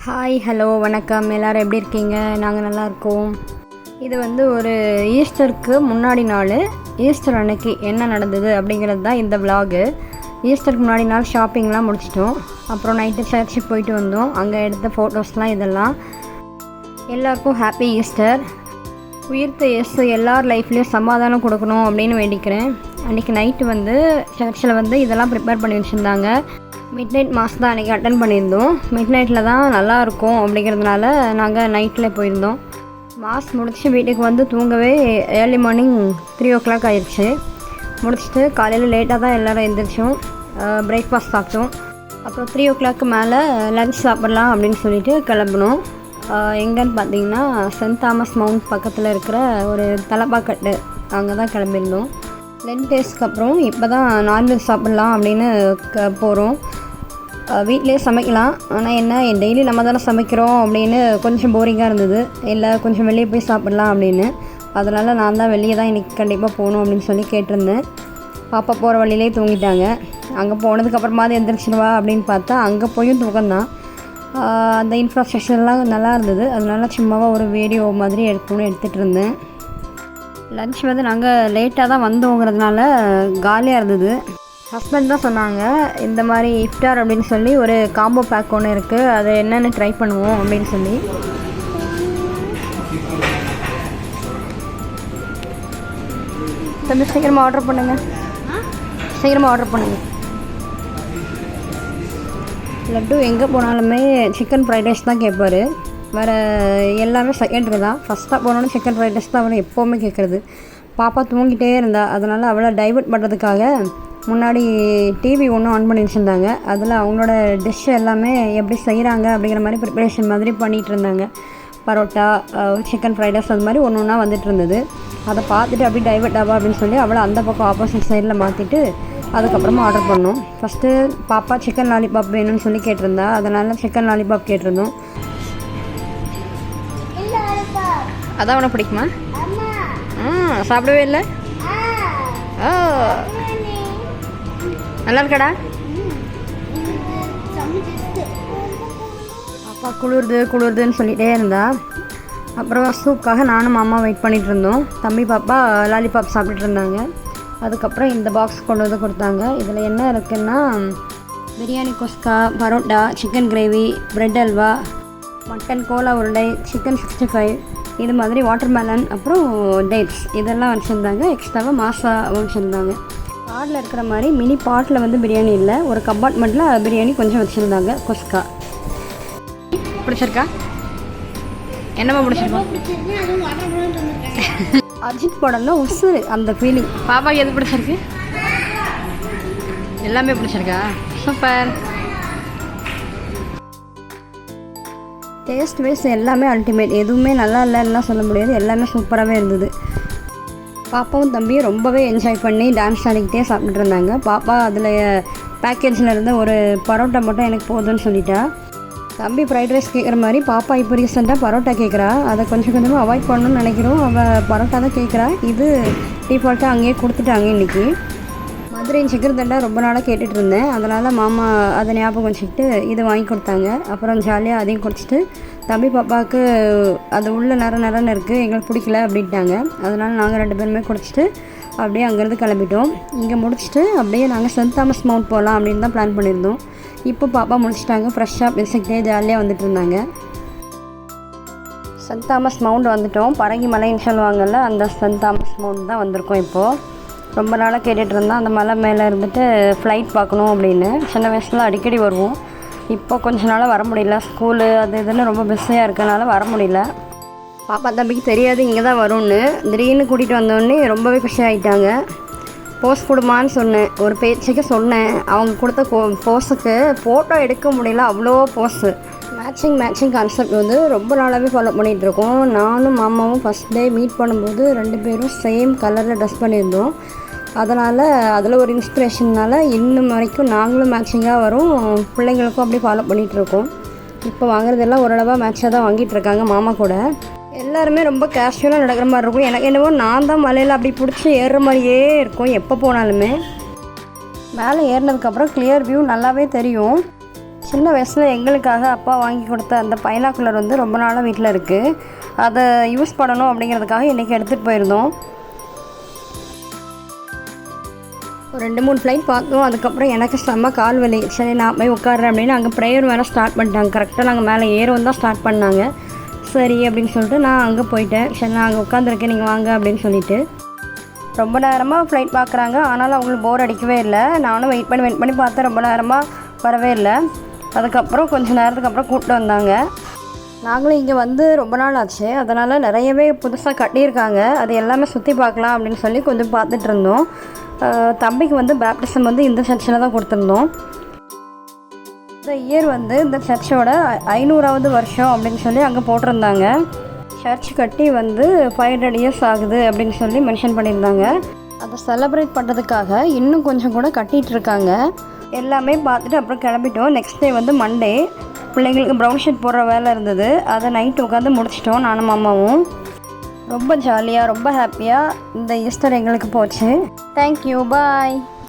Hi hello வணக்கம். எல்லோரும் எப்படி இருக்கீங்க? நாங்கள் நல்லாயிருக்கோம். இது ஒரு ஈஸ்டருக்கு முன்னாடி நாள், ஈஸ்டர் அன்னைக்கு என்ன நடந்தது அப்படிங்கிறது தான் இந்த விலாகு. ஈஸ்டருக்கு முன்னாடி நாள் ஷாப்பிங்லாம் முடிச்சிட்டோம். அப்புறம் நைட்டு சர்ச்சுக்கு போயிட்டு வந்தோம். அங்கே எடுத்த ஃபோட்டோஸ்லாம் இதெல்லாம். எல்லாருக்கும் ஹாப்பி ஈஸ்டர். உயிர்த்த இயேசு எல்லார் லைஃப்லேயும் சமாதானம் கொடுக்கணும் அப்படின்னு வேண்டிக்கிறேன். அன்றைக்கி நைட்டு சர்ச்சில் இதெல்லாம் ப்ரிப்பேர் பண்ணி வச்சுருந்தாங்க. மிட் நைட் மாஸ் தான் அன்றைக்கி அட்டன் பண்ணியிருந்தோம். மிட் நைட்டில் தான் நல்லாயிருக்கும் அப்படிங்கிறதுனால நாங்கள் நைட்டில் போயிருந்தோம். மாஸ் முடிச்சு வீட்டுக்கு தூங்கவே ஏர்லி மார்னிங் 3 o'clock ஆயிடுச்சு. முடிச்சுட்டு காலையில் லேட்டாக தான் எல்லோரும் எழுந்திரிச்சோம். பிரேக்ஃபாஸ்ட் சாப்பிட்டோம். அப்புறம் 3 o'clock மேலே லன்ச் சாப்பிட்லாம் அப்படின்னு சொல்லிட்டு கிளம்புனோம். எங்கன்னு பார்த்தீங்கன்னா சென்ட் தாமஸ் மவுண்ட் பக்கத்தில் இருக்கிற ஒரு தலப்பாக்கட்டு, அங்கே தான் கிளம்பியிருந்தோம். 10 daysக்கு அப்புறம் இப்போ தான் நான்வெஜ் சாப்பிட்லாம் அப்படின்னு போகிறோம். வீட்டிலே சமைக்கலாம், ஆனால் என்ன டெய்லி நம்ம தானே சமைக்கிறோம் அப்படின்னு கொஞ்சம் போரிங்காக இருந்தது. இல்லை கொஞ்சம் வெளியே போய் சாப்பிட்லாம் அப்படின்னு. அதனால் நான் தான் வெளியே தான் இன்றைக்கி கண்டிப்பாக போகணும் அப்படின்னு சொல்லி கேட்டிருந்தேன். பாப்பா போகிற வழியிலே தூங்கிட்டாங்க. அங்கே போனதுக்கப்புறமா அது எந்திரிச்சிடுவா அப்படின்னு பார்த்தா அங்கே போயும் தூக்கம்தான். அந்த இன்ஃப்ராஸ்ட்ரக்சர்லாம் நல்லா இருந்தது. அதனால சும்மாவாக ஒரு வீடியோ மாதிரி எடுத்துகிட்டு இருந்தேன். லன்ச் நாங்கள் லேட்டாக தான் வந்தோங்கிறதுனால காலியாக இருந்தது. ஹஸ்பண்ட் தான் சொன்னாங்க, இந்த மாதிரி இஃப்டார் அப்படின்னு சொல்லி ஒரு காம்போ பேக் ஒன்று இருக்குது, அது என்னென்னு ட்ரை பண்ணுவோம் அப்படின்னு சொல்லி. தம்பி சீக்கிரமாக ஆர்டர் பண்ணுங்கள், சீக்கிரமாக ஆர்டர் பண்ணுங்கள். லட்டு எங்கே போனாலுமே சிக்கன் ஃப்ரைட் ரைஸ் தான் கேட்பார். வேறு எல்லாமே செகண்டரி தான். ஃபஸ்ட்டாக போனோன்னு சிக்கன் ஃப்ரைட் ரைஸ் தான் அவனை எப்போவுமே கேட்குறது. பாப்பா தூங்கிட்டே இருந்தா, அதனால் அவளை டைவர்ட் பண்ணுறதுக்காக முன்னாடி டிவி ஒன்று ஆன் பண்ணி வச்சுருந்தாங்க. அதில் அவங்களோட டிஷ் எல்லாமே எப்படி செய்கிறாங்க அப்படிங்கிற மாதிரி ப்ரிப்பரேஷன் மாதிரி பண்ணிகிட்டு இருந்தாங்க. பரோட்டா, சிக்கன் ஃப்ரைட் ரைஸ், அது மாதிரி ஒன்று ஒன்றா வந்துட்டு இருந்தது. அதை பார்த்துட்டு அப்படி டைவர்ட் ஆவா அப்படின்னு சொல்லி அவளை அந்த பக்கம் ஆப்போசிட் சைடில் மாற்றிட்டு அதுக்கப்புறமா ஆர்டர் பண்ணோம். ஃபஸ்ட்டு பாப்பா சிக்கன் லாலிபாப் வேணும்னு சொல்லி கேட்டிருந்தா, அதனால் சிக்கன் லாலிபாப் கேட்டிருந்தோம். அதான் உனக்கு பிடிக்குமா? சாப்பிடவே இல்லை. நல்லா இருக்கடா. அப்பா குளிருதுன்னு சொல்லிகிட்டே இருந்தா. அப்புறம் சூப்புக்காக நானும் மாமா வெயிட் பண்ணிகிட்டு இருந்தோம். தம்பி பாப்பா லாலிபாப் சாப்பிட்டுட்டு இருந்தாங்க. அதுக்கப்புறம் இந்த பாக்ஸ் கொண்டு கொடுத்தாங்க. இதில் என்ன இருக்குன்னா biryani kuska, parotta, chicken gravy, bread halwa, mutton கோலா உருண்டை, சிக்கன் 65, இது மாதிரி வாட்டர்மெலன், அப்புறம் டேட்ஸ், இதெல்லாம் வச்சுருந்தாங்க. எக்ஸ்ட்ராவாக மாசா வச்சுருந்தாங்க. பாட்டில் இருக்கிற மாதிரி மினி பாட்டில் பிரியாணி இல்லை, ஒரு கம்பார்ட்மெண்ட்டில் பிரியாணி கொஞ்சம் வச்சுருந்தாங்க. குஸ்கா பிடிச்சிருக்கா? என்னம்மா பிடிச்சிருக்கா? அஜித் படம்னா உசுறு அந்த ஃபீலிங். பாப்பாக்கு எது பிடிச்சிருக்கு? எல்லாமே பிடிச்சிருக்கா? சூப்பர். டேஸ்ட் வைஸ் எல்லாமே அல்டிமேட். எதுவுமே நல்லா இல்லைன்னா சொல்ல முடியாது, எல்லாமே சூப்பராகவே இருந்தது. பாப்பாவும் தம்பியும் ரொம்பவே என்ஜாய் பண்ணி டான்ஸ் ஆடிக்கிட்டே சாப்பிட்டுட்டு இருந்தாங்க. பாப்பா அதில் பேக்கேஜில் இருந்த ஒரு பரோட்டா மட்டும் எனக்கு போதும்னு சொல்லிட்டா. தம்பி ஃப்ரைட் ரைஸ் கேட்குற மாதிரி பாப்பா இப்போ ரீசெண்டாக பரோட்டா கேட்குறா. அதை கொஞ்சம் கொஞ்சமாக அவாய்ட் பண்ணணும்னு நினைக்கிறோம். அவள் பரோட்டா தான் கேட்குறா. இது டிஃபால்ட்டாக அங்கேயே கொடுத்துட்டாங்க. இன்றைக்கி மதுரையின் சிக்கன் தண்டா ரொம்ப நாளாக கேட்டுட்டு இருந்தேன். அதனால் மாமா அதை ஞாபகம் வச்சுக்கிட்டு இதை வாங்கி கொடுத்தாங்க. அப்புறம் ஜாலியாக அதையும் குடிச்சிட்டு தம்பி பாப்பாவுக்கு அது உள்ளே நிறைய இருக்குது, எங்களுக்கு பிடிக்கல அப்படின்ட்டாங்க. அதனால் நாங்கள் 2 பேருமே குடிச்சிட்டு அப்படியே அங்கேருந்து கிளம்பிட்டோம். இங்கே முடிச்சுட்டு அப்படியே நாங்கள் சென்ட் தாமஸ் மவுண்ட் போகலாம் அப்படின்னு தான் பிளான் பண்ணியிருந்தோம். இப்போ பாப்பா முடிச்சிட்டாங்க. ஃப்ரெஷ்ஷாக பேசிக்கிட்டே ஜாலியாக வந்துட்டு இருந்தாங்க. சென்ட் தாமஸ் மவுண்ட் வந்துட்டோம். பரங்கி மலைன்னு சொல்லுவாங்கள்ல, அந்த சென்ட் தாமஸ் மவுண்ட் தான் வந்திருக்கோம். இப்போது ரொம்ப நாளாக கேட்டுகிட்டு இருந்தோம் அந்த மலை மேலே இருந்துட்டு ஃப்ளைட் பார்க்கணும் அப்படின்னு. சின்ன வயசில் அடிக்கடி வருவோம். இப்போ கொஞ்ச நாளாக வர முடியல, ஸ்கூலு அது இதுன்னு ரொம்ப பிஸியாக இருக்கனால வர முடியல. பாப்பா தம்பிக்கு தெரியாது இங்கே தான் வரும்னு. திடீர்னு கூட்டிகிட்டு வந்தோடனே ரொம்பவே குஷி ஆகிட்டாங்க. போஸ் கொடுமான்னு சொன்னேன், ஒரு பேச்சுக்கு சொன்னேன். அவங்க கொடுத்த போஸுக்கு ஃபோட்டோ எடுக்க முடியல, அவ்வளோ போஸு. மேட்சிங் கான்செப்ட் ரொம்ப நாளாகவே ஃபாலோ பண்ணிகிட்ருக்கோம். நானும் மாமாவும் ஃபஸ்ட் டே மீட் பண்ணும்போது 2 பேரும் சேம் கலரில் ட்ரெஸ் பண்ணியிருந்தோம். அதனால் அதில் ஒரு இன்ஸ்பிரேஷன்னால் இன்னும் வரைக்கும் நாங்களும் மேட்சிங்காக வரும், பிள்ளைங்களுக்கும் அப்படி ஃபாலோ பண்ணிகிட்ருக்கோம். இப்போ வாங்குறதெல்லாம் ஓரளவாக மேட்சாக தான் வாங்கிட்டுருக்காங்க மாமா கூட. எல்லாருமே ரொம்ப கேஷுவலாக நடக்கிற மாதிரி இருக்கும். எனக்கு என்னவோ நான் தான் மலையில் அப்படி பிடிச்சி ஏறுற மாதிரியே இருக்கும் எப்போ போனாலுமே. மேலே ஏறினதுக்கப்புறம் கிளியர் வியூ நல்லாவே தெரியும். சின்ன வயசில் எங்களுக்காக அப்பா வாங்கி கொடுத்த அந்த பைனாக்குலர் வந்து ரொம்ப நாளாக வீட்டில் இருக்குது. அதை யூஸ் பண்ணணும் அப்படிங்கிறதுக்காக இன்றைக்கி எடுத்துகிட்டு போயிருந்தோம். ஒரு 2-3 ஃப்ளைட் பார்த்தோம். அதுக்கப்புறம் எனக்கு செம்ம கால் வலி. சரி நான் போய் உட்காடுறேன் அப்படின்னு அங்கே ப்ரேயர் வேறு ஸ்டார்ட் பண்ணிட்டாங்க. கரெக்டாக நாங்கள் மேலே ஏறும் தான் ஸ்டார்ட் பண்ணாங்க. சரி அப்படின்னு சொல்லிட்டு நான் அங்கே போயிட்டேன். சரி நான் அங்கே உட்காந்துருக்கேன், நீங்கள் வாங்க அப்படின்னு சொல்லிட்டு. ரொம்ப நேரமாக ஃப்ளைட் பார்க்குறாங்க. ஆனாலும் அவங்களுக்கு போர் அடிக்கவே இல்லை. நானும் வெயிட் பண்ணி பார்த்தேன். ரொம்ப நேரமாக வரவே இல்லை. அதுக்கப்புறம் கொஞ்சம் நேரத்துக்கு அப்புறம் கூப்பிட்டு வந்தாங்க. நாங்களும் இங்கே வந்து ரொம்ப நாள் ஆச்சு. அதனால் நிறையவே புதுசாக கட்டியிருக்காங்க. அது எல்லாமே சுற்றி பார்க்கலாம் அப்படின்னு சொல்லி கொஞ்சம் பார்த்துட்டு இருந்தோம். தம்பிக்கு வந்து பேப்டிசம் வந்து இந்த சர்ச்சில் தான் கொடுத்துருந்தோம். இந்த இயர் வந்து இந்த சர்ச்சோட 500வது வருஷம் அப்படின்னு சொல்லி அங்கே போட்டிருந்தாங்க. சர்ச் கட்டி வந்து 500 இயர்ஸ் ஆகுது அப்படின்னு சொல்லி மென்ஷன் பண்ணியிருந்தாங்க. அதை செலிப்ரேட் பண்ணுறதுக்காக இன்னும் கொஞ்சம் கூட கட்டிகிட்டு இருக்காங்க. எல்லாமே பார்த்துட்டு அப்புறம் கிளம்பிட்டோம். நெக்ஸ்ட் டே வந்து மண்டே. பிள்ளைங்களுக்கு ப்ரௌன் ஷீட் போடுற வேலை இருந்தது. அதை நைட்டு உட்காந்து முடிச்சிட்டோம் நானும் அம்மாவும். ரொம்ப ஜாலியாக ரொம்ப ஹாப்பியாக இந்த ஈஸ்டர் எங்களுக்கு போச்சு. தேங்க்யூ, பாய்.